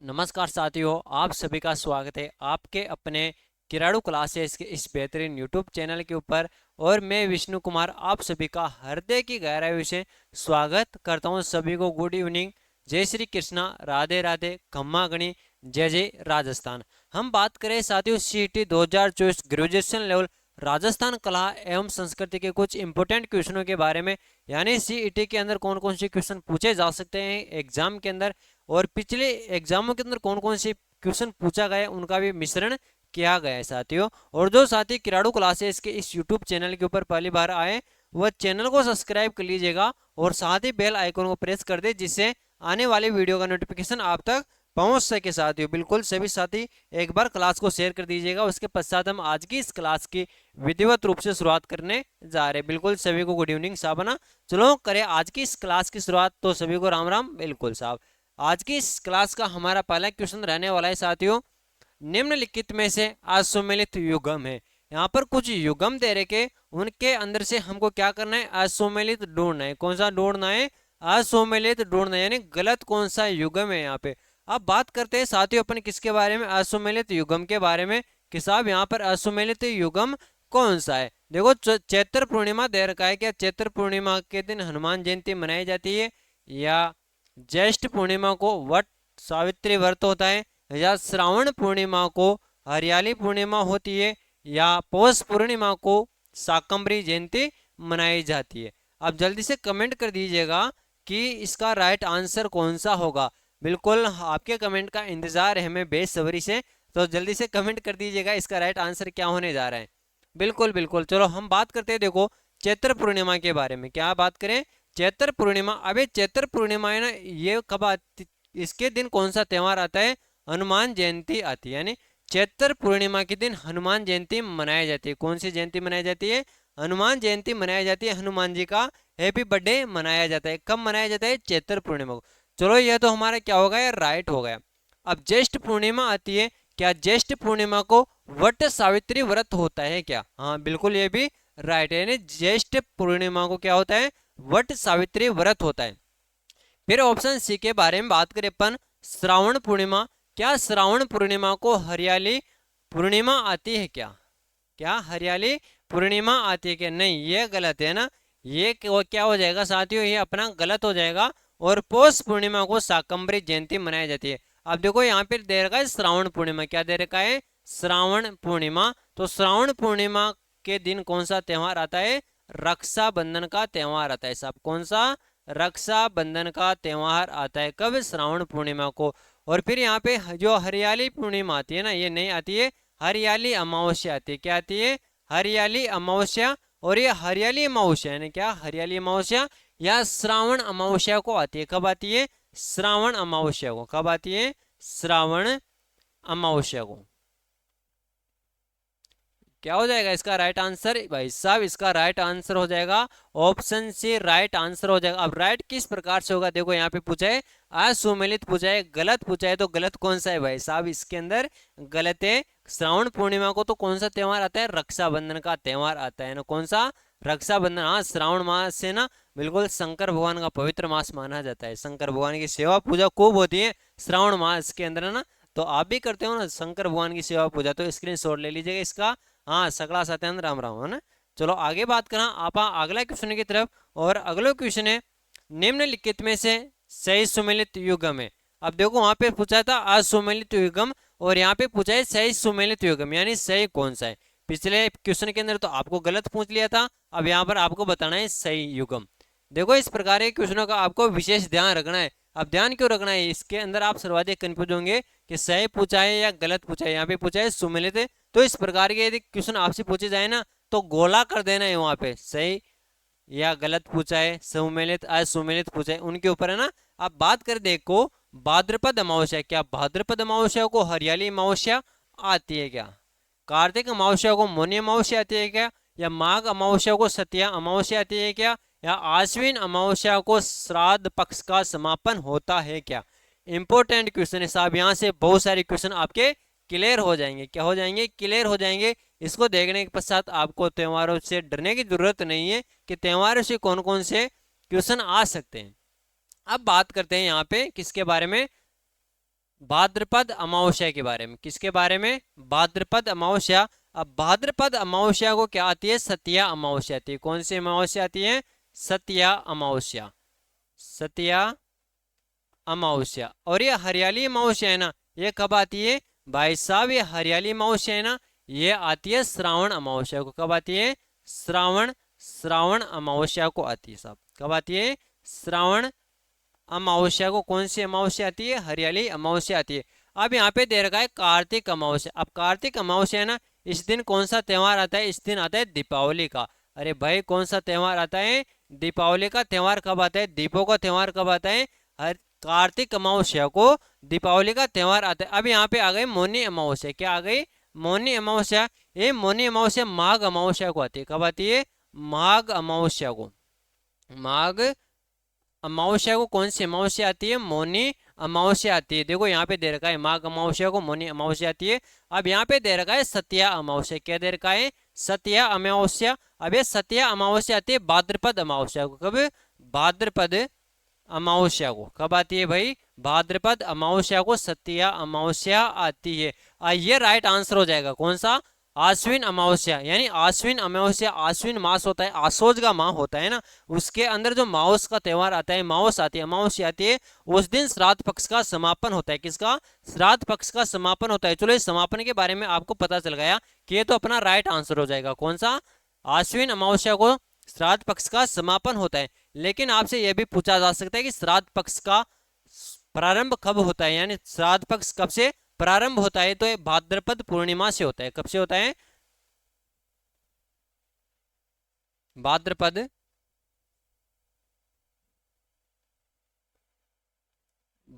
नमस्कार साथियों, आप सभी का स्वागत है आपके अपने किराड़ू क्लासेस के इस बेहतरीन यूट्यूब चैनल के ऊपर। और मैं विष्णु कुमार आप सभी का हृदय की गहराई से स्वागत करता हूं। सभी को गुड इवनिंग, जय श्री कृष्णा, राधे राधे, खम्मा गणी, जय जय राजस्थान। हम बात करें साथियों सीईटी 2024 ग्रेजुएशन लेवल राजस्थान कला एवं संस्कृति के कुछ इंपोर्टेंट क्वेश्चनों के बारे में, यानी सीईटी के अंदर कौन कौन से क्वेश्चन पूछे जा सकते हैं एग्जाम के अंदर, और पिछले एग्जामों के अंदर कौन कौन से क्वेश्चन पूछा गया है उनका भी मिश्रण किया गया है साथियों। और जो साथी किराड़ू क्लासेस के इस यूट्यूब चैनल के ऊपर पहली बार आए वह चैनल को सब्सक्राइब कर लीजिएगा और साथ ही बेल आइकन को प्रेस कर दे, जिससे आने वाले वीडियो का नोटिफिकेशन आप तक पहुंच सके साथियों। बिल्कुल सभी साथी एक बार क्लास को शेयर कर दीजिएगा। उसके पश्चात हम आज की इस क्लास की विधिवत रूप से शुरुआत करने जा रहे हैं। बिल्कुल सभी को गुड इवनिंग साहब। चलो करें आज की इस क्लास की शुरुआत। तो सभी को राम राम। बिल्कुल साहब, आज की इस क्लास का हमारा पहला क्वेश्चन रहने वाला है साथियों, निम्नलिखित में से असुमेलित युग्म है। यहाँ पर कुछ युग्म दे रखे, उनके अंदर से हमको क्या करना है, असुमेलित ढूंढना है। कौन सा ढूंढना है? असुमेलित ढूंढना है, यानी गलत कौन सा युग्म है यहाँ पे। अब बात करते हैं साथियों अपन किसके बारे में, असुमेलित युग्म के बारे में कि साहब यहाँ पर असुमेलित युग्म कौन सा है। देखो चैत्र पूर्णिमा दे रखा है, क्या चैत्र पूर्णिमा के दिन हनुमान जयंती मनाई जाती है, या ज्येष्ठ पूर्णिमा को वट सावित्री व्रत होता है, या श्रावण पूर्णिमा को हरियाली पूर्णिमा होती है, या पौष पूर्णिमा को शाकंभरी जयंती मनाई जाती है। आप जल्दी से कमेंट कर दीजिएगा कि इसका राइट आंसर कौन सा होगा। बिल्कुल आपके कमेंट का इंतजार है हमें बेसब्री से, तो जल्दी से कमेंट कर दीजिएगा इसका राइट आंसर क्या होने जा रहा है। बिल्कुल बिल्कुल, चलो हम बात करते हैं। देखो चैत्र पूर्णिमा के बारे में क्या बात करें, चैत्र पूर्णिमा। अबे चैत्र पूर्णिमा है ना, ये कब आती, इसके दिन कौन सा त्यौहार आता है, हनुमान जयंती आती है। यानी चैत्र पूर्णिमा के दिन हनुमान जयंती मनाई जाती है। कौन सी जयंती मनाई जाती है? हनुमान जयंती मनाई जाती है। हनुमान जी का हैप्पी बर्थडे मनाया जाता है। कब मनाया जाता है? चैत्र पूर्णिमा को। चलो यह तो हमारा क्या हो गया, राइट हो गया। अब ज्येष्ठ पूर्णिमा आती है, क्या ज्येष्ठ पूर्णिमा को वट सावित्री व्रत होता है क्या? हाँ बिल्कुल, ये भी राइट है। यानी ज्येष्ठ पूर्णिमा को क्या होता है, वट सावित्री व्रत होता है। फिर ऑप्शन सी के बारे में बात करें अपन, श्रावण पूर्णिमा। क्या श्रावण पूर्णिमा को हरियाली पूर्णिमा आती है क्या? क्या हरियाली पूर्णिमा आती है क्या? नहीं, ये गलत है ना। ये क्या हो जाएगा साथियों, ये अपना गलत हो जाएगा। और पौष पूर्णिमा को शाकंभरी जयंती मनाई जाती है। अब देखो यहाँ पे दे रखा है श्रावण पूर्णिमा, क्या दे रखा है, श्रावण पूर्णिमा। तो श्रावण पूर्णिमा के दिन कौन सा त्यौहार आता है, रक्षाबंधन का त्यौहार आता है साहब। कौन सा? रक्षाबंधन का त्यौहार आता है। कब? श्रावण पूर्णिमा को। और फिर यहाँ पे जो हरियाली पूर्णिमा आती है ना, ये नहीं आती है, हरियाली अमावस्या आती है। क्या आती है? हरियाली अमावस्या। और ये हरियाली अमावस्या यानी क्या, हरियाली अमावस्या या श्रावण अमावस्या को आती है। कब आती है? श्रावण अमावस्या को। कब आती है? श्रावण अमावस्या को। क्या हो जाएगा इसका राइट आंसर भाई साहब? इसका राइट आंसर हो जाएगा ऑप्शन सी, राइट आंसर हो जाएगा। अब राइट किस प्रकार से होगा, देखो यहाँ पे पूछा है असुमेलित पूछा है, गलत पूछा है। तो गलत कौन सा है भाई साहब इसके अंदर? गलत है। श्रावण पूर्णिमा को तो कौन सा त्यौहार आता है, रक्षाबंधन का त्यौहार आता है ना। कौन सा? रक्षाबंधन। हाँ, श्रावण मास से ना बिल्कुल शंकर भगवान का पवित्र मास माना जाता है। शंकर भगवान की सेवा पूजा खूब होती है श्रावण मास के अंदर, है ना। तो आप भी करते हो ना शंकर भगवान की सेवा पूजा, तो स्क्रीनशॉट ले लीजिएगा इसका। हाँ, सगला सत्येंद्र राम राम, है ना। चलो आगे बात करा आप अगला क्वेश्चन की तरफ। और अगला क्वेश्चन है, निम्नलिखित में से सही सुमेलित युग्म है। अब देखो वहां पे पूछा था असुमेलित युग्म, और यहाँ पे पूछा है सही सुमेलित युग्म, यानी सही कौन सा है। पिछले क्वेश्चन के अंदर तो आपको गलत पूछ लिया था, अब यहाँ पर आपको बताना है सही युग्म। देखो इस प्रकार के क्वेश्चनों का आपको विशेष ध्यान रखना है। अब ध्यान क्यों रखना है, इसके अंदर आप सर्वाधिक कंफ्यूज होंगे कि सही पूछा है या गलत पूछा है। यहाँ पे पूछा है सुमेलित है, तो इस प्रकार के यदि क्वेश्चन आपसे पूछे जाए ना, तो गोला कर देना है वहां पे, सही या गलत पूछा है, सुमेलित असुमेलित पूछा है, उनके ऊपर, है ना। अब बात कर देखो भाद्रपद अमावस्या, क्या भाद्रपद अमावस्या को हरियाली अमावस्या आती है क्या? कार्तिक अमावस्या को मौनी अमावस्या आती है क्या? या माघ अमावस्या को सत्या अमावस्या आती है क्या? या आश्विन अमावस्या को श्राद्ध पक्ष का समापन होता है क्या? इंपॉर्टेंट क्वेश्चन है साहब, यहाँ से बहुत सारे क्वेश्चन आपके क्लियर हो जाएंगे। क्या हो जाएंगे? क्लियर हो जाएंगे। इसको देखने के पश्चात आपको त्योहारों से डरने की जरूरत नहीं है कि त्योहारों से कौन कौन से क्वेश्चन आ सकते हैं। अब बात करते हैं यहाँ पे किसके बारे में, भाद्रपद अमावस्या के बारे में। किसके बारे में? भाद्रपद अमावस्या। अब भाद्रपद अमावस्या को क्या आती है? सतिया अमावस्या आती है। कौन सी अमावस्या आती है? सतिया अमावस्या। सतिया अमावस्या। और ये हरियाली अमावस्या है ना, ये कब आती है भाई साहब? ये हरियाली अमावस्या है ना, ये आती है श्रावण अमावस्या को। कब आती है? श्रावण श्रावण अमावस्या को आती है साहब। कब आती है? श्रावण अमावस्या को। कौन सी अमावस्या आती है? हरियाली अमावस्या आती है। अब यहाँ पे दे रखा है कार्तिक अमावस्या। अब कार्तिक अमावस्या है ना, इस दिन कौन सा त्योहार आता है? इस दिन आता है दीपावली का। अरे भाई कौन सा त्योहार आता है? दीपावली का त्योहार कब आता है? दीपों का त्योहार कब आता है? हर कार्तिक अमावस्या को दीपावली का त्योहार आता है। अब यहाँ पे आ गई मौनी अमावस्या। क्या आ गई? मौनी अमावस्या। ये मौनी अमावस्या माघ अमावस्या को आती है। कब आती है? माघ अमावस्या को। माघ अमावस्या को कौन सी अमावस्या आती है? मौनी अमावस्या आती है। देखो यहाँ पे दे रखा है माघ अमावस्या को मौनी अमावस्या आती है। अब यहाँ पे दे रखा है सतिया अमावस्या। क्या दे रखा है? सतिया अमावस्या। अब ये सतिया अमावस्या आती है भाद्रपद अमावस्या को। कब? भाद्रपद अमावस्या को। कब आती है भाई? भाद्रपद अमावस्या को सतिया अमावस्या आती है। ये राइट आंसर हो जाएगा। कौन सा? आश्विन अमावस्या। यानी आश्विन अमावस्या, आश्विन मास होता है, आसोज का माह होता है ना, उसके अंदर जो माउस का त्योहार आता है, माउस आती है, अमावस्या आती है, उस दिन श्राद्ध पक्ष का समापन होता है। किसका? श्राद्ध पक्ष का समापन होता है। चलो इस समापन के बारे में आपको पता चल गया कि ये तो अपना राइट आंसर हो जाएगा। कौन सा? आश्विन अमावस्या को श्राद्ध पक्ष का समापन होता है। लेकिन आपसे यह भी पूछा जा सकता है कि श्राद्ध पक्ष का प्रारंभ कब होता है, यानी श्राद्ध पक्ष कब से प्रारंभ होता है? तो ये भाद्रपद पूर्णिमा से होता है। कब से होता है? भाद्रपद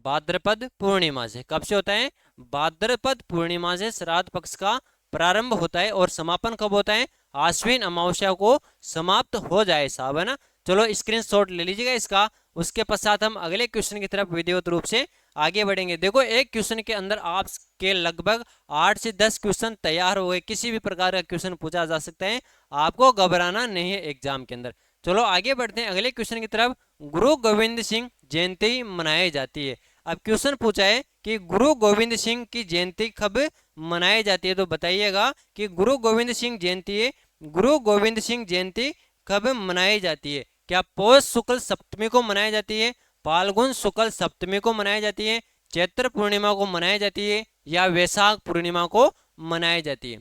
भाद्रपद पूर्णिमा से। कब से होता है? भाद्रपद पूर्णिमा से श्राद्ध पक्ष का प्रारंभ होता है। और समापन कब होता है? आश्विन अमावस्या को समाप्त हो जाए साहब, है ना। चलो स्क्रीनशॉट ले लीजिएगा इसका। उसके पश्चात हम अगले क्वेश्चन की तरफ विधिवत रूप से आगे बढ़ेंगे। देखो एक क्वेश्चन के अंदर आपके लगभग 8 से 10 क्वेश्चन तैयार हो गए। किसी भी प्रकार का क्वेश्चन पूछा जा सकता है, आपको घबराना नहीं है एग्जाम के अंदर। चलो आगे बढ़ते हैं अगले क्वेश्चन की तरफ। गुरु गोविंद सिंह जयंती मनाई जाती है। अब क्वेश्चन पूछा है कि गुरु गोविंद सिंह की जयंती कब मनाई जाती है? तो बताइएगा कि गुरु गोविंद सिंह जयंती है, गुरु गोविंद सिंह जयंती कब मनाई जाती है? क्या पौष शुक्ल सप्तमी को मनाई जाती है, फाल्गुन शुक्ल सप्तमी को मनाई जाती है, चैत्र पूर्णिमा को मनाई जाती है, या वैशाख पूर्णिमा को मनाई जाती है?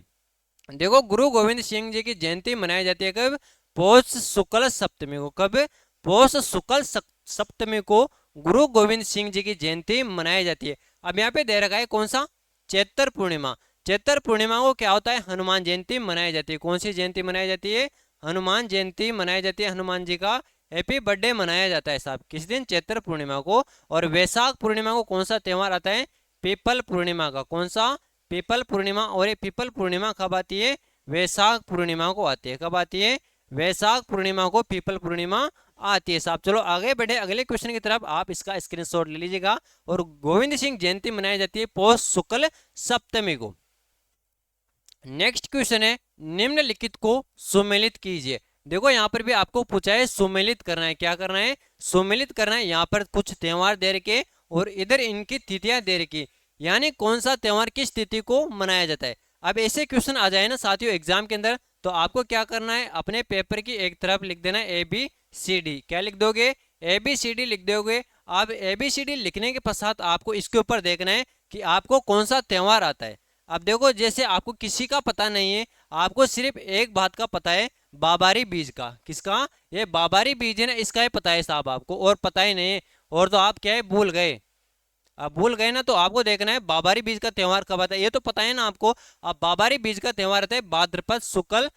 देखो गुरु गोविंद सिंह जी की जयंती मनाई जाती है कब? पौष शुक्ल सप्तमी को। कब? पौष शुक्ल सप्तमी को गुरु गोविंद सिंह जी की जयंती मनाई जाती है। अब यहाँ पे दे रखा है कौन सा? चैत्र पूर्णिमा। चैत्र पूर्णिमा को क्या होता है? हनुमान जयंती मनाई जाती है। कौन सी जयंती मनाई जाती है? हनुमान जयंती मनाई जाती है। हनुमान जी का हैप्पी बर्थडे मनाया जाता है साहब। किस दिन? चैत्र पूर्णिमा को। और वैशाख पूर्णिमा को कौन सा त्योहार आता है? पीपल पूर्णिमा का। कौन सा? पीपल पूर्णिमा। और ये पीपल पूर्णिमा कब आती है? वैशाख पूर्णिमा को आती है। कब आती है? वैशाख पूर्णिमा को पीपल पूर्णिमा आती है साहब। चलो आगे बढ़े अगले क्वेश्चन की तरफ। आप इसका स्क्रीनशॉट ले लीजिएगा। और गोविंद सिंह जयंती मनाई जाती है पौष शुक्ल सप्तमी को। नेक्स्ट क्वेश्चन है निम्नलिखित को सुमेलित कीजिए। देखो यहाँ पर भी आपको पूछा है सुमेलित करना है। क्या करना है? सुमेलित करना है। यहाँ पर कुछ त्योहार दे रखे और इधर इनकी तिथियां दे रखी, यानी कौन सा त्योहार किस तिथि को मनाया जाता है। अब ऐसे क्वेश्चन आ जाए ना साथियों एग्जाम के अंदर, तो आपको क्या करना है? अपने पेपर की एक तरफ लिख देना ABCD। क्या लिख दोगे? ABCD लिख दोगे। अब ABCD लिखने के पश्चात आपको इसके ऊपर देखना है कि आपको कौन सा त्योहार आता है। अब देखो जैसे आपको किसी का पता नहीं है, आपको सिर्फ एक बात का पता है, बाबारी बीज का। किसका? ये बाबारी बीज है ना, इसका ही पता है साहब आपको, और पता ही नहीं है। और तो आप क्या है? भूल गए। अब भूल गए ना, तो आपको देखना है बाबारी बीज का त्योहार कब आता है। ये तो पता है ना आपको। अब बाबारी बीज का त्योहार आता है भाद्रपद शुक्ल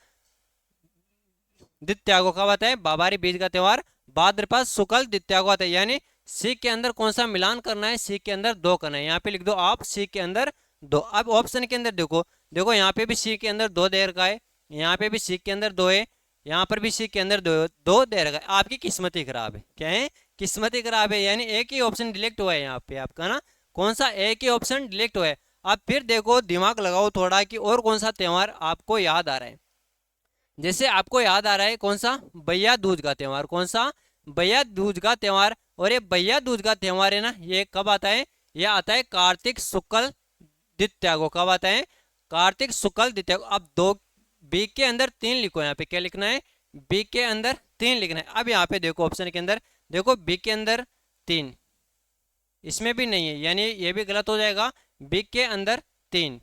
द्वितीया को। कब आता है? बाबारी बीज का त्योहार भाद्रपद शुक्ल द्वितीया को आता है। यानी सी के अंदर कौन सा मिलान करना है? सी के अंदर 2 करना है। यहाँ पे लिख दो आप सी के अंदर 2। अब ऑप्शन के अंदर देखो, देखो यहाँ पे भी सी के अंदर 2 दे रखा है, यहाँ पे भी सी के अंदर 2 है, यहाँ पर भी सी के अंदर 2 दे रखा है। आपकी किस्मत ही खराब है। क्या है? किस्मत ही खराब है। यानी एक ही ऑप्शन डिलीट हुआ है यहाँ पे आपका ना। कौन सा? एक ही ऑप्शन डिलीट हुआ है। अब फिर देखो दिमाग लगाओ थोड़ा कि और कौन सा त्योहार आपको याद आ रहा है। जैसे आपको याद आ रहा है कौन सा? भैया दूज का त्योहार। कौन सा? भैया दूज का त्योहार। और ये भैया दूज का त्योहार है ना, ये कब आता है? यह आता है कार्तिक शुक्ल द्वितीया को। कब आता है? कार्तिक शुक्ल द्वितीया को। अब दो बी के अंदर 3 लिखो, यहाँ पे क्या लिखना है? बी के अंदर 3 लिखना है। अब यहाँ पे देखो ऑप्शन के अंदर, देखो बी के अंदर 3, इसमें भी नहीं है, यानी ये भी गलत हो जाएगा। बी के अंदर 3,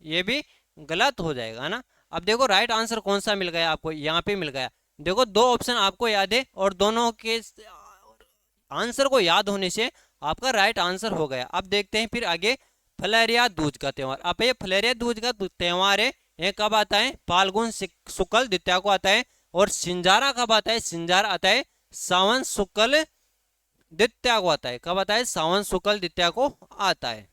ये भी गलत हो जाएगा ना। अब देखो राइट आंसर कौन सा मिल गया आपको? यहाँ पे मिल गया। देखो 2 ऑप्शन आपको याद है और दोनों के आंसर को याद होने से आपका राइट आंसर हो गया। अब देखते हैं फिर आगे, फलेरिया दूज का त्यौहार। अब ये फलेरिया दूज का त्यौहार है, ये कब आता है? फाल्गुन शुक्ल द्वितीया को आता है। और सिंजारा कब आता है? सिंजार आता है सावन शुक्ल द्वितीया को आता है। कब आता है? सावन शुक्ल द्वितीया को आता है।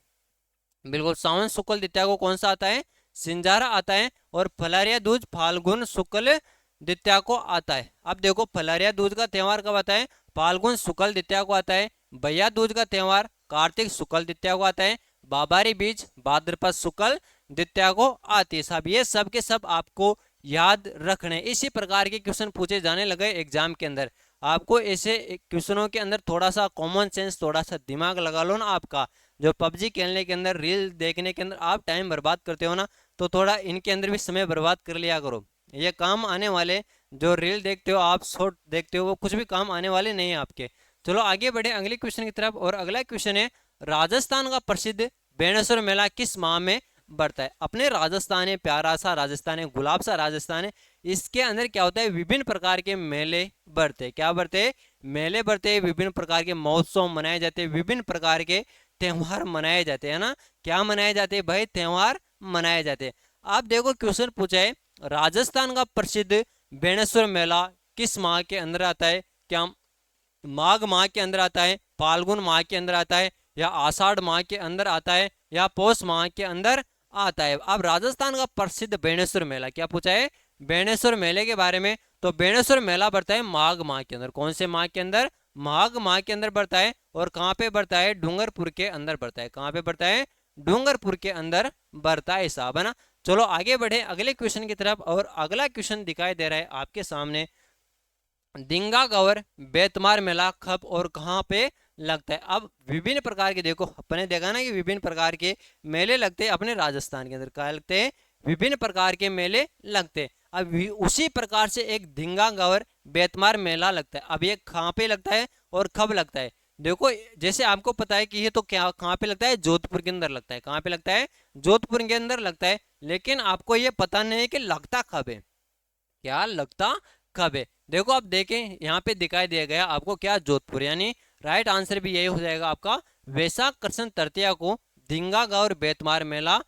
बिल्कुल, सावन शुक्ल द्वितीया को कौन सा आता है? सिंजारा आता है। और फलेरिया दूज फाल्गुन शुक्ल द्वितीया को आता है। अब देखो फलेरिया दूज का त्यौहार कब आता है? फाल्गुन शुक्ल द्वितीया को आता है। भैया दूज का त्यौहार कार्तिक शुक्ल द्वितीया को आता है। बाबारी बीज भाद्रपद शुक्ल द्वितीया को आती है। साहब ये सब के सब आपको याद रखने। इसी प्रकार के क्वेश्चन पूछे जाने लगे एग्जाम के अंदर। आपको ऐसे क्वेश्चनों के अंदर थोड़ा सा कॉमन सेंस, थोड़ा सा दिमाग लगा लो ना। आपका जो पबजी खेलने के अंदर, रील देखने के अंदर आप टाइम बर्बाद करते हो ना, तो थोड़ा इनके अंदर भी समय बर्बाद कर लिया करो। ये काम आने वाले, जो रील देखते हो आप, शॉर्ट देखते हो, वो कुछ भी काम आने वाले नहीं है आपके। चलो आगे बढ़े अगले क्वेश्चन की तरफ। और अगला क्वेश्चन है, राजस्थान का प्रसिद्ध बेणेश्वर मेला किस माह में बढ़ता है? अपने राजस्थान है, प्यारा सा राजस्थान है, गुलाब सा राजस्थान है, इसके अंदर क्या होता है? विभिन्न प्रकार के मेले बढ़ते हैं। क्या बढ़ते हैं? मेले बढ़ते हैं, विभिन्न प्रकार के महोत्सव मनाए जाते हैं, विभिन्न प्रकार के त्योहार मनाए जाते हैं ना। क्या मनाए जाते हैं भाई? त्योहार मनाए जाते हैं। आप देखो क्वेश्चन पूछा है, राजस्थान का प्रसिद्ध बेणेश्वर मेला किस माह के अंदर आता है? क्या माघ माह के अंदर आता है, फाल्गुन माह के अंदर आता है, या आषाढ़ माह के अंदर आता है, या पौष माह के अंदर आता है? अब राजस्थान का प्रसिद्ध बेणेश्वर मेला, क्या पूछा है? बेणेश्वर मेले के बारे में। तो बेणेश्वर मेला बढ़ता है माघ माह के अंदर। कौन से माह के अंदर? माघ माह के अंदर बढ़ता है। और कहाँ पे बढ़ता है? डूंगरपुर के अंदर बढ़ता है। कहाँ पे बढ़ता है? डूंगरपुर के अंदर बढ़ता है साहब, है ना। चलो आगे बढ़े अगले क्वेश्चन की तरफ। और अगला क्वेश्चन दिखाई दे रहा है आपके सामने, दिंगा गवर बेतमार मेला कब और कहाँ पे लगता है? अब विभिन्न प्रकार के, देखो अपने देखा ना कि विभिन्न प्रकार के मेले लगते हैं अपने राजस्थान के अंदर। क्या लगते हैं? विभिन्न प्रकार के मेले लगते हैं। अब उसी प्रकार से एक धिंगा गवर बेतमार मेला लगता है। अब ये कहाँ पे लगता है और कब लगता है? देखो जैसे आपको पता है कि ये तो क्या कहाँ पे लगता है? जोधपुर के अंदर लगता है। कहाँ पे लगता है? जोधपुर के अंदर लगता है। लेकिन आपको ये पता नहीं है कि लगता कब है। क्या लगता कब है? देखो आप देखें यहाँ पे दिखाई दिया गया आपको क्या? जोधपुर, यानी राइट आंसर भी यही हो जाएगा आपका। वैशाख कृष्ण तृतीया को धिंगा गौर बेतमार मेला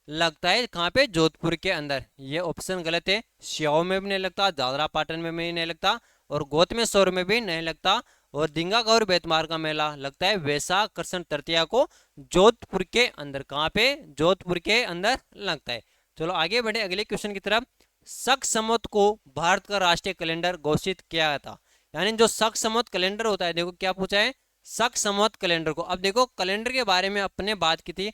लगता है। कहाँ पे? जोधपुर के अंदर। ये ऑप्शन गलत है। श्याओ में भी नहीं लगता, दादरा पाटन में भी नहीं लगता, और गौतमेश्वर में भी नहीं लगता। और धिंगा गौर बेतमार का मेला लगता है वैशाख कृष्ण तृतीया को जोधपुर के अंदर। कहाँ पे? जोधपुर के अंदर लगता है। चलो आगे बढ़े अगले क्वेश्चन की तरफ। शक संवत को भारत का राष्ट्रीय कैलेंडर घोषित किया गया था। यानी जो शक संवत कैलेंडर होता है, देखो क्या पूछा है? शक संवत कैलेंडर को। अब देखो कैलेंडर के बारे में अपने बात की थी।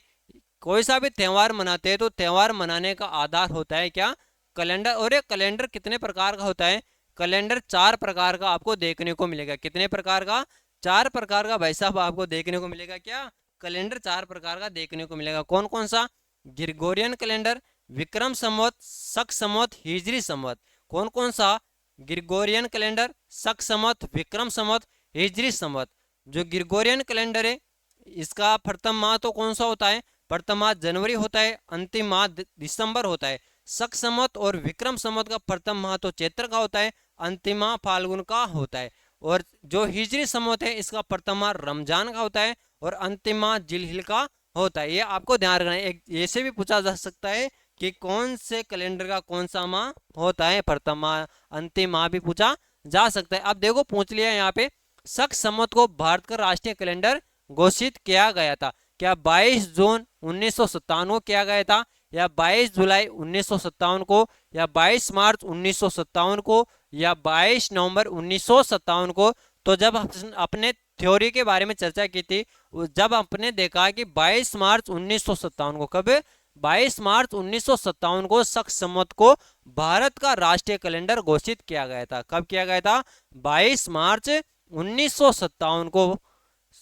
कोई सा भी त्यौहार मनाते हैं तो त्यौहार मनाने का आधार होता है क्या? कैलेंडर। और ये कैलेंडर कितने प्रकार का होता है? कैलेंडर 4 प्रकार का आपको देखने को मिलेगा। कितने प्रकार का? 4 प्रकार का भाई साहब आपको देखने को मिलेगा। क्या? कैलेंडर 4 प्रकार का देखने को मिलेगा। कौन कौन सा? ग्रिगोरियन कैलेंडर, विक्रम संवत, शक संवत, हिजरी संवत। कौन कौन सा? ग्रिगोरियन कैलेंडर, शक संवत, विक्रम संवत, हिजरी संवत। जो ग्रिगोरियन कैलेंडर है इसका प्रथम माह तो कौन सा होता है? प्रथम माह जनवरी होता है, अंतिम माह दिसंबर होता है। शक संवत और विक्रम संवत का प्रथम माह तो चैत्र का होता है, अंतिम माह फाल्गुन का होता है। और जो हिजरी संवत है इसका प्रथम माह रमजान का होता है और अंतिम माह जिलहिल का होता है। ये आपको ध्यान रखना है। एक ऐसे भी पूछा जा सकता है कि कौन से कैलेंडर का कौन सा माह होता है, प्रथम माह, अंतिम माह भी पूछा जा सकता है। अब देखो पूछ लिया यहाँ पे, शक संवत को भारत का राष्ट्रीय कैलेंडर घोषित किया गया था। क्या 22 जून 1957 को किया गया था, या 22 जुलाई 1957 को, या 22 मार्च 1957 को, या 22 नवंबर 1957 को? तो जब अपने थ्योरी के बारे में चर्चा की थी, जब आपने देखा कि 22 मार्च 1957 को, कब? 22 मार्च 1957 को शक संवत को भारत का राष्ट्रीय कैलेंडर घोषित किया गया था। कब किया गया था? 22 मार्च 1957 को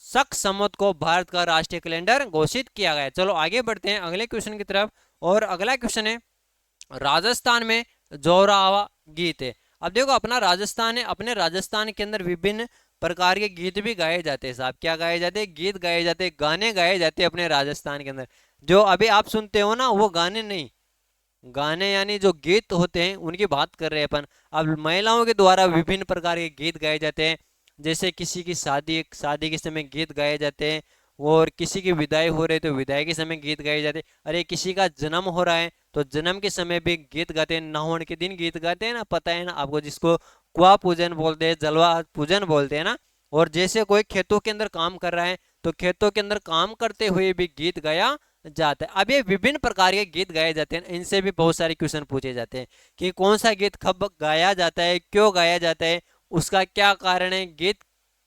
शक संवत को भारत का राष्ट्रीय कैलेंडर घोषित किया गया। चलो आगे बढ़ते हैं अगले क्वेश्चन की तरफ। और अगला क्वेश्चन है, राजस्थान में जोरावा गीत है। अब देखो अपना राजस्थान है, अपने राजस्थान के अंदर विभिन्न प्रकार के गीत भी गाए जाते हैं साहब। क्या गाए जाते हैं? गीत गाए जाते हैं, गाने गाए जाते हैं अपने राजस्थान के अंदर। जो अभी आप सुनते हो ना, वो गाने नहीं, गाने यानी जो गीत होते हैं उनकी बात कर रहे हैं अपन। अब महिलाओं के द्वारा विभिन्न प्रकार के गीत गाए जाते हैं, जैसे किसी की शादी शादी के समय गीत गाए जाते हैं, और किसी की विदाई हो रही तो विदाई के समय गीत गाए जाते हैं। अरे किसी का जन्म हो रहा है तो जन्म के समय भी गीत गाते हैं, नहावन के दिन गीत गाते हैं ना, पता है ना आपको, जिसको कुआ पूजन बोलते हैं, जलवा पूजन बोलते हैं ना। और जैसे कोई खेतों के अंदर काम कर रहा है तो खेतों के अंदर काम करते हुए भी गीत गाया जाता है। अब ये विभिन्न प्रकार के गीत गाए जाते हैं, इनसे भी बहुत सारे क्वेश्चन पूछे जाते हैं कि कौन सा गीत कब गाया जाता है, क्यों गाया जाता है, उसका क्या कारण है, गीत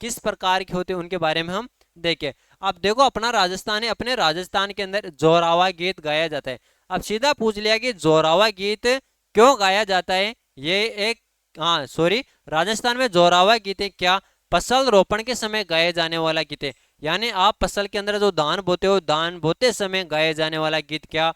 किस प्रकार के होते हैं, उनके बारे में हम देखें। अब देखो अपना राजस्थान है, अपने राजस्थान के अंदर जोरावा गीत गाया जाता है। अब सीधा पूछ लिया कि जोरावा गीत क्यों गाया जाता है। ये एक, हाँ सॉरी, राजस्थान में जोरावा गीत क्या फसल रोपण के समय गाए जाने वाला गीत है। यानी आप फसल के अंदर जो धान बोते हो, धान बोते समय गाए जाने वाला गीत क्या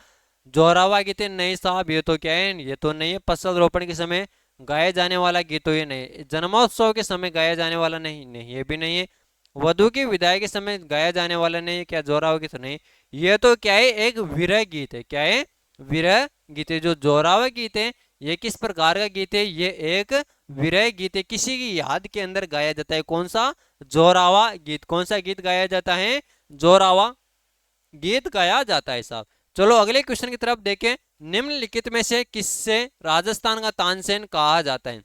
जोरावा गीत है? नहीं साहब, ये तो क्या है, ये तो नहीं है। फसल रोपण के समय गाए जाने वाला गीत तो ये नहीं। जन्मोत्सव के समय गाया जाने वाला नहीं, नहीं ये भी नहीं है। वधु की विदाई के समय गाया जाने वाला नहीं है, क्या जोरावा गीत? नहीं। ये तो क्या है, एक विरह गीत है। क्या है? विरह गीत है। जो जोरावा गीत है ये किस प्रकार का गीत है? ये एक विरह गीत है, किसी की याद के अंदर गाया जाता है। कौन सा? जोरावा गीत। कौन सा गीत गाया जाता है? जोरावा गीत गाया जाता है साहब। चलो अगले क्वेश्चन की तरफ देखें। निम्नलिखित में से किससे राजस्थान का तानसेन कहा जाता है?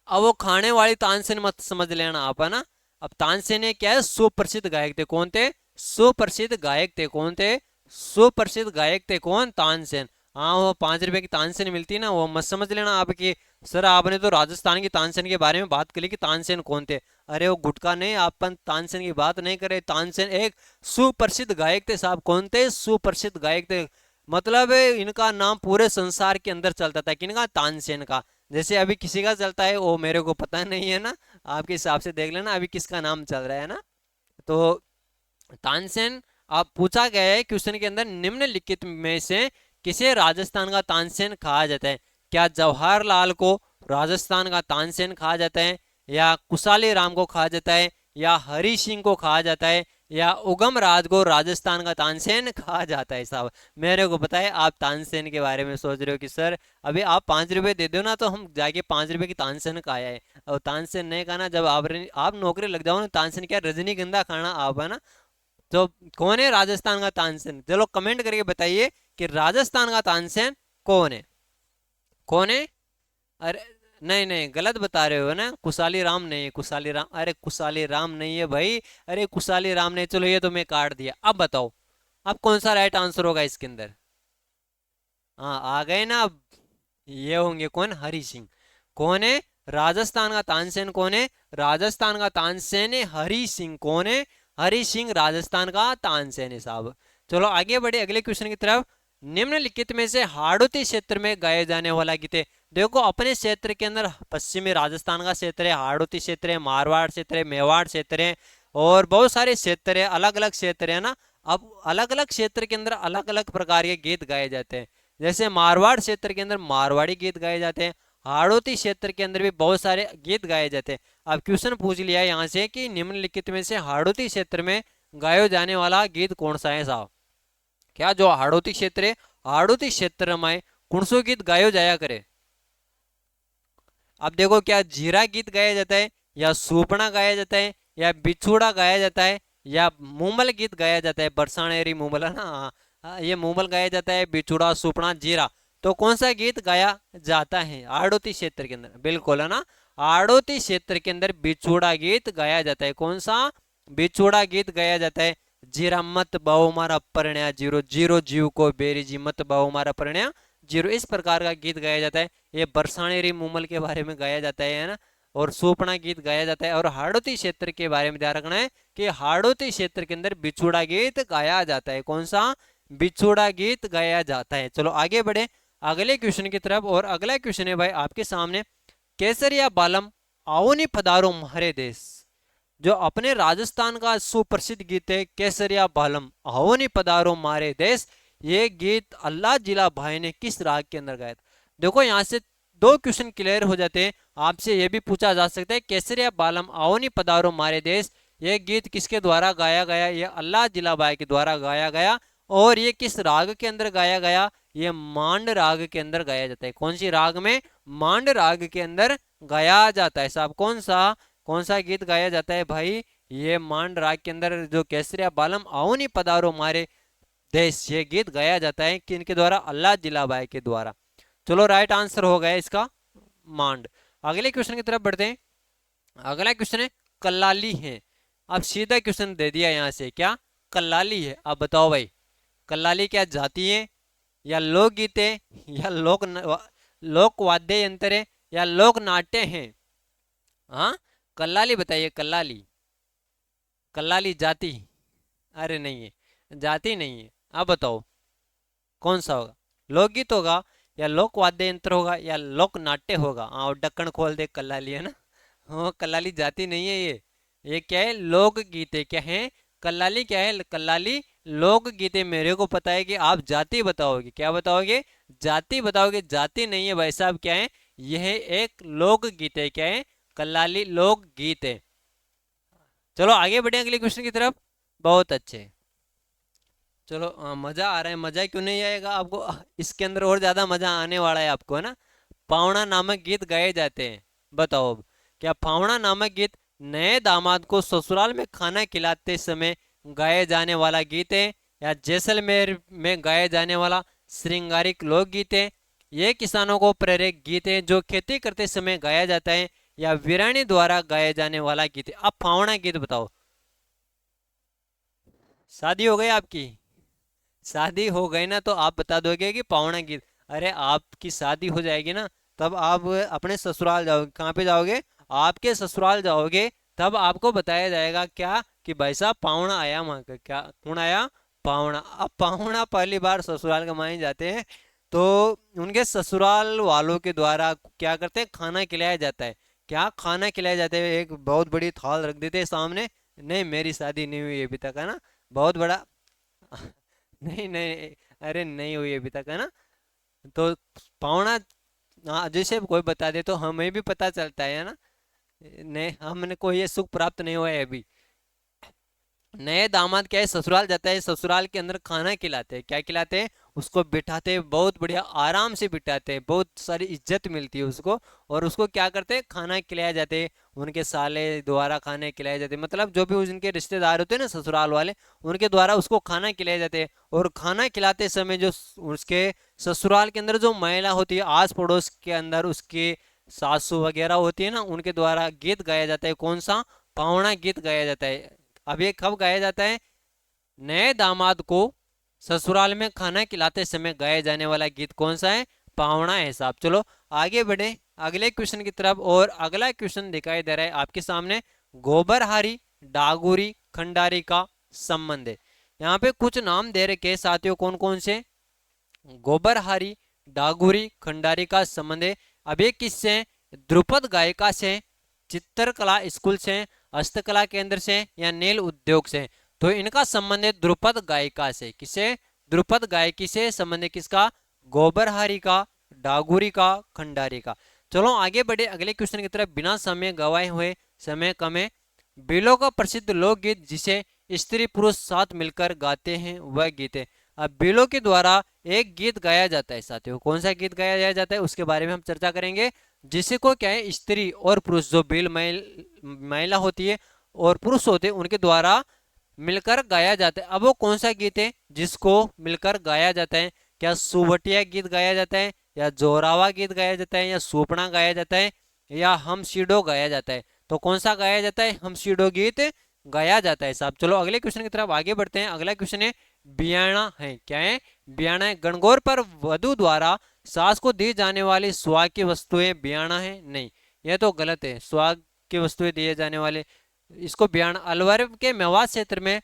अब वो खाने वाली तानसेन मत समझ लेना आप, है ना। अब तानसेन ये क्या है? सुप्रसिद्ध गायक थे। कौन थे? सुप्रसिद्ध गायक थे। कौन थे? सुप्रसिद्ध गायक थे। कौन? तानसेन। हाँ, वो 5 रुपए की तानसेन मिलती है ना, वो मत समझ लेना आपकी सर आपने तो राजस्थान की तानसेन के बारे में बात करी कि तानसेन कौन थे। अरे वो गुटका नहीं, अपन तानसेन की बात नहीं करे। तानसेन एक सुप्रसिद्ध गायक थे साहब। कौन थे? सुप्रसिद्ध गायक थे। मतलब इनका नाम पूरे संसार के अंदर चलता था। किनका? तानसेन का। जैसे अभी किसी का चलता है वो मेरे को पता नहीं है ना, आपके हिसाब से देख लेना अभी किसका नाम चल रहा है ना। तो तानसेन, आप पूछा गया है क्वेश्चन के अंदर, निम्नलिखित में से किसे राजस्थान का तानसेन कहा जाता है? क्या जवाहरलाल को राजस्थान का तानसेन कहा जाता है, या कुशाली राम को कहा जाता है, या हरि सिंह को कहा जाता है, या उगम राज को राजस्थान का तानसेन कहा जाता है? साहब मेरे को पता है आप तानसेन के बारे में सोच रहे हो कि सर अभी आप 5 रुपए दे दो ना तो हम जाके 5 रुपए की तानसेन का आया है। और तानसेन नहीं खाना, जब आप नौकरी लग जाओ ना, तानसेन क्या रजनीगंधा खाना आप, है ना। तो कौन है राजस्थान का तानसेन? चलो कमेंट करके बताइए कि राजस्थान का तानसेन कौन है? कौन है? अरे नहीं नहीं, गलत बता रहे हो ना, कुशाली राम नहीं है। कुशाली राम, अरे कुशाली राम नहीं है भाई। अरे कुशाली राम नहीं। चलो ये तो मैं काट दिया। अब बताओ अब कौन सा राइट आंसर होगा इसके अंदर? हाँ आ गए ना अब। ये होंगे कौन? हरि सिंह। कौन है राजस्थान का तानसेन? कौन है राजस्थान का तानसेन? है हरि सिंह। कौन है? हरि सिंह राजस्थान का तानसेन है साहब। चलो आगे बढ़े अगले क्वेश्चन की तरफ। निम्नलिखित में से हाड़ौती क्षेत्र में गाए जाने वाला गीत है। देखो अपने क्षेत्र के अंदर पश्चिमी राजस्थान का क्षेत्र है, हाड़ौती क्षेत्र है, मारवाड़ क्षेत्र है, मेवाड़ क्षेत्र है, और बहुत सारे क्षेत्र है, अलग अलग क्षेत्र है ना। अब अलग अलग क्षेत्र के अंदर अलग अलग प्रकार के गीत गाए जाते हैं। जैसे मारवाड़ क्षेत्र के अंदर मारवाड़ी गीत गाए जाते हैं, हाड़ौती क्षेत्र के अंदर भी बहुत सारे गीत गाए जाते हैं। अब क्वेश्चन पूछ लिया यहाँ से कि निम्नलिखित में से हाड़ौती क्षेत्र में गाया जाने वाला गीत कौन सा है साहब? क्या जो हाड़ौती क्षेत्र है, हाड़ौती क्षेत्र में कौन सो गीत गायो जाया करे? अब देखो क्या जीरा गीत गाया जाता है, या सूपना गाया जाता है, या बिछुड़ा गाया जाता है, या मूमल गीत गाया जाता है। बरसानेरी मूमल है ना, ये मूमल गाया जाता है, बिछुड़ा सूपना जीरा। तो कौन सा गीत गाया जाता है आड़ोती क्षेत्र के अंदर? बिल्कुल है ना, आड़ोती क्षेत्र के अंदर बिछुड़ा गीत गाया जाता है। कौन सा? बिछुड़ा गीत गाया जाता है। जीरा मत बाओ मारा परण्या जीरो, जीरो जीव को बेरी जी मत बाओ मारा परण्या जीरो, इस प्रकार का गीत गाया जाता है। ये बरसानेरी मूमल के बारे में गाया जाता है ना। और सूपना गीत गाया जाता है। और हाड़ौती क्षेत्र के बारे में ध्यान रखना है कि हाड़ौती क्षेत्र के अंदर बिछुड़ा गीत गाया जाता है। कौन सा? बिछुड़ा गीत गाया जाता है। चलो आगे बढ़े अगले क्वेश्चन की तरफ। और अगला क्वेश्चन है भाई आपके सामने, केसरिया बालम आओ नी पधारो म्हारे देश। जो अपने राजस्थान का सुप्रसिद्ध गीत है केसरिया बालम आओ नी पधारो मारे देश, ये गीत अल्लाह जिला भाई ने किस राग के अंदर गाया था? देखो यहाँ से दो क्वेश्चन क्लियर हो जाते हैं। आपसे ये भी पूछा जा सकता है केसरिया बालम आओ नी पधारो मारे देश, ये गीत किसके द्वारा गाया गया? ये अल्लाह जिला भाई के द्वारा गाया गया। और ये किस राग के अंदर गाया गया? ये मांड राग के अंदर गाया जाता है। कौन सी राग में? मांड राग के अंदर गाया जाता है। साहब कौन सा गीत गाया जाता है भाई? ये मांड राग के अंदर जो केसरिया बालम आओ नी पधारो मारे देश, ये गीत गाया जाता है किनके द्वारा? अल्लाह जिलाबाई के द्वारा। चलो राइट आंसर हो गया इसका मांड। अगले क्वेश्चन की तरफ बढ़ते हैं। अगला क्वेश्चन है कल्लाली है। अब सीधा क्वेश्चन दे दिया यहाँ से, क्या कल्लाली है? अब बताओ भाई, कल्लाली क्या जाति है या लोकगीत है या लोक वाद्य यंत्र है या लोक नाट्य है? हाँ, कल्लाली बताइए। कल्लाली, कल्लाली जाति? अरे नहीं है, जाति नहीं है। आप बताओ कौन सा होगा? लोकगीत होगा या लोक वाद्य यंत्र होगा या लोक नाट्य होगा? हाँ, और ढक्कन खोल दे, कल्लाली है ना। हाँ, कल्लाली जाति नहीं है ये क्या है? लोकगीत है। क्या है? कल्लाली क्या है? कल्लाली लोकगीत है। मेरे को पता है कि आप जाति बताओगे। क्या बताओगे? जाति बताओगे। जाति नहीं है भाई साहब, क्या है? यह एक लोकगीत है। क्या है? कल्लाली लोकगीत है। चलो आगे बढ़े अगले क्वेश्चन की तरफ। बहुत अच्छे। चलो मजा आ रहा है। मजा क्यों नहीं आएगा आपको? इसके अंदर और ज्यादा मजा आने वाला है आपको, है ना। पावना नामक गीत गाए जाते हैं। बताओ अब, क्या पावना नामक गीत नए दामाद को ससुराल में खाना खिलाते समय गाए जाने वाला गीत है या जैसलमेर में गाए जाने वाला श्रृंगारिक लोकगीत है? ये किसानों को प्रेरक गीत है जो खेती करते समय गाया जाता है या वीरानी द्वारा गाए जाने वाला गीत है? अब पावना गीत बताओ। शादी हो गई आपकी? शादी हो गई ना तो आप बता दोगे कि पावना गीत। अरे आपकी शादी हो जाएगी ना, तब आप अपने ससुराल जाओगे। कहाँ पे जाओगे? आपके ससुराल जाओगे, तब आपको बताया जाएगा क्या कि भाई साहब पावना आया वहां का। क्या कौन आया? पावना। अब पावना पहली बार ससुराल कमाए जाते हैं तो उनके ससुराल वालों के द्वारा क्या करते हैं? खाना खिलाया जाता है। क्या खाना खिलाया जाता है? एक बहुत बड़ी थाल रख देते हैं सामने। नहीं, मेरी शादी नहीं हुई अभी तक, है ना। बहुत बड़ा नहीं नहीं, अरे नहीं हुई अभी तक, है ना। तो पावना, हाँ, जैसे कोई बता दे तो हमें भी पता चलता है ना। नहीं, हमने को ये सुख प्राप्त नहीं हुआ है अभी। नए दामाद क्या है? ससुराल जाता है, ससुराल के अंदर खाना खिलाते हैं। क्या खिलाते हैं? उसको बिठाते हैं, बहुत बढ़िया आराम से बिठाते हैं, बहुत सारी इज्जत मिलती है उसको। और उसको क्या करते हैं? खाना खिलाया जाते हैं। उनके साले द्वारा खाने खिलाए जाते हैं, मतलब जो भी उनके रिश्तेदार होते हैं ना ससुराल वाले, उनके द्वारा उसको खाना खिलाए जाते हैं। और खाना खिलाते समय जो उसके ससुराल के अंदर जो महिला होती है, आस पड़ोस के अंदर उसके सासू वगैरह होती है ना, उनके द्वारा गीत गाया जाता है। कौन सा? पावना गीत गाया जाता है। अब ये कब गाया जाता है? नए दामाद को ससुराल में खाना खिलाते समय गाया जाने वाला गीत कौन सा है? पावना है साहब। चलो आगे बढ़े अगले क्वेश्चन की तरफ। और अगला क्वेश्चन दिखाई दे रहा है आपके सामने, गोबरहारी डागुरी खंडारी का संबंध है। यहाँ पे कुछ नाम दे रखे हैं साथियों, कौन कौन से? गोबरहारी डागुरी खंडारी का संबंध है। अब ये किससे? ध्रुपद गायिका से, चित्रकला स्कूल से, हस्तकला केंद्र से या नील उद्योग से? तो इनका संबंध है ध्रुपद गायिका से। किसे? ध्रुपद गायकी से संबंध है किसका? गोबरहारी का, डागुरी का, खंडारी का। चलो आगे बढ़े अगले क्वेश्चन की तरफ। बिना समय गवाए हुए, समय कम है, बिलो का प्रसिद्ध लोकगीत जिसे स्त्री पुरुष साथ मिलकर गाते हैं वह गीत है। अब बिलो के द्वारा एक गीत गाया जाता है साथियों। कौन सा गीत गाया जाता है उसके बारे में हम चर्चा करेंगे। जिसे को क्या है? स्त्री और पुरुष, जो बिल महिला होती है और पुरुष होते हैं, उनके द्वारा मिलकर गाया जाता है। अब वो कौन सा गीत है जिसको मिलकर गाया जाता है? क्या सुवटिया गीत गाया जाता है या जोरावा गीत गाया जाता है या सुपना गाया जाता है या हम सीडो गाया जाता है? तो कौन सा गाया जाता है? हम सीडो गीत गाया जाता है साहब। चलो अगले क्वेश्चन की तरफ आगे बढ़ते हैं। अगला क्वेश्चन है बियाणा है। क्या है? बियाणा है। गणगौर पर वधु द्वारा सास को दी जाने वाली सुहाग की वस्तुएं बियाणा है? नहीं, यह तो गलत है। सुहाग की वस्तुएं दिए जाने वाले, इसको बियाणा। अलवर के मेवात क्षेत्र में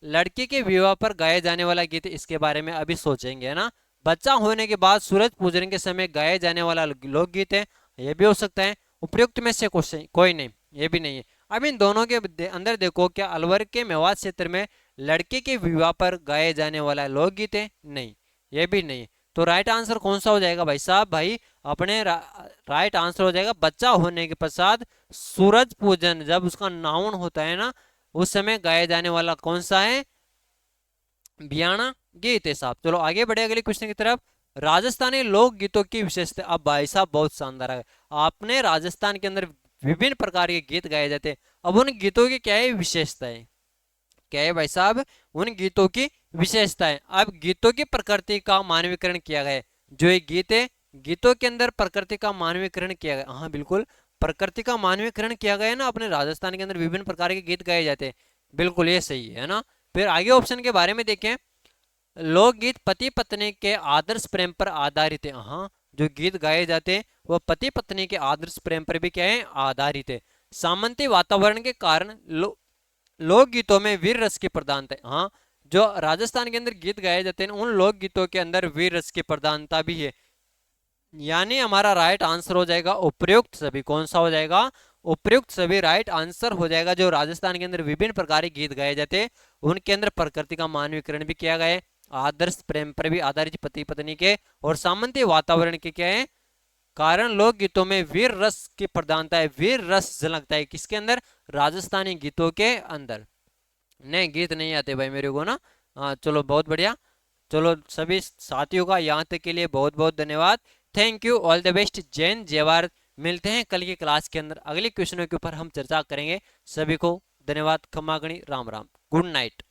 लड़की के विवाह पर गाए जाने वाला गीत, इसके बारे में अभी सोचेंगे, है ना। बच्चा होने के बाद सूरज पूजन के समय गाए जाने वाला लोकगीत है, यह भी हो सकता है। उपयुक्त में से क्वेश्चन कोई नहीं, ये भी नहीं है। अब इन दोनों के अंदर देखो, क्या अलवर के मेवात क्षेत्र में लड़के के विवाह पर गाए जाने वाला लोकगीत है? नहीं, ये भी नहीं। तो राइट आंसर कौन सा हो जाएगा भाई साहब? भाई अपने राइट आंसर हो जाएगा बच्चा होने के पश्चात सूरज पूजन, जब उसका नाउन होता है ना, उस समय गाया जाने वाला कौन सा है? बियाणा गीत है साहब। चलो आगे बढ़े अगले क्वेश्चन की तरफ। राजस्थानी लोक गीतों की विशेषता। अब भाई साहब बहुत शानदार है, आपने राजस्थान के अंदर विभिन्न प्रकार के गीत गाए जाते हैं। अब उन गीतों की क्या है विशेषताएं? क्या है भाई साहब उन गीतों की विशेषताएं? अब गीतों की प्रकृति का मानवीकरण किया गया है। जो ये गीत है, गीतों के अंदर प्रकृति का मानवीकरण किया गया। हाँ बिल्कुल, प्रकृति का मानवीकरण किया गया है ना। अपने राजस्थान के अंदर विभिन्न प्रकार के गीत गाए जाते हैं, बिल्कुल ये सही है ना। फिर आगे ऑप्शन के बारे में देखें। लोकगीत पति पत्नी के आदर्श प्रेम पर आधारित है। हाँ, जो गीत गाए जाते हैं वो पति पत्नी के आदर्श प्रेम पर भी क्या है? आधारित है। सामंती वातावरण के कारण लोक गीतों में वीर रस की प्रधानता है। हाँ, जो राजस्थान के अंदर गीत गाए जाते हैं उन लोक गीतों के अंदर वीर रस की प्रधानता भी है। यानी हमारा राइट आंसर हो जाएगा उपयुक्त सभी। कौन सा हो जाएगा? उपयुक्त सभी राइट आंसर हो जाएगा। जो राजस्थान के अंदर विभिन्न प्रकार के गीत गाए जाते हैं उनके अंदर प्रकृति का मानवीकरण भी किया गया है, आदर्श प्रेम पर भी आधारित पति पत्नी के, और सामंती वातावरण के क्या है कारण लोक गीतों में वीर रस की प्रधानता है। वीर रस झलकता है किसके अंदर? राजस्थानी गीतों के अंदर। नहीं, गीत नहीं आते भाई मेरे को ना। हाँ चलो बहुत बढ़िया। चलो सभी साथियों का यहाँ तक के लिए बहुत बहुत धन्यवाद। Thank you, all the best, Jain जय भारत। मिलते हैं कल की क्लास के अंदर, अगले क्वेश्चनों के ऊपर हम चर्चा करेंगे। सभी को धन्यवाद, खमागणी, राम राम, गुड नाइट।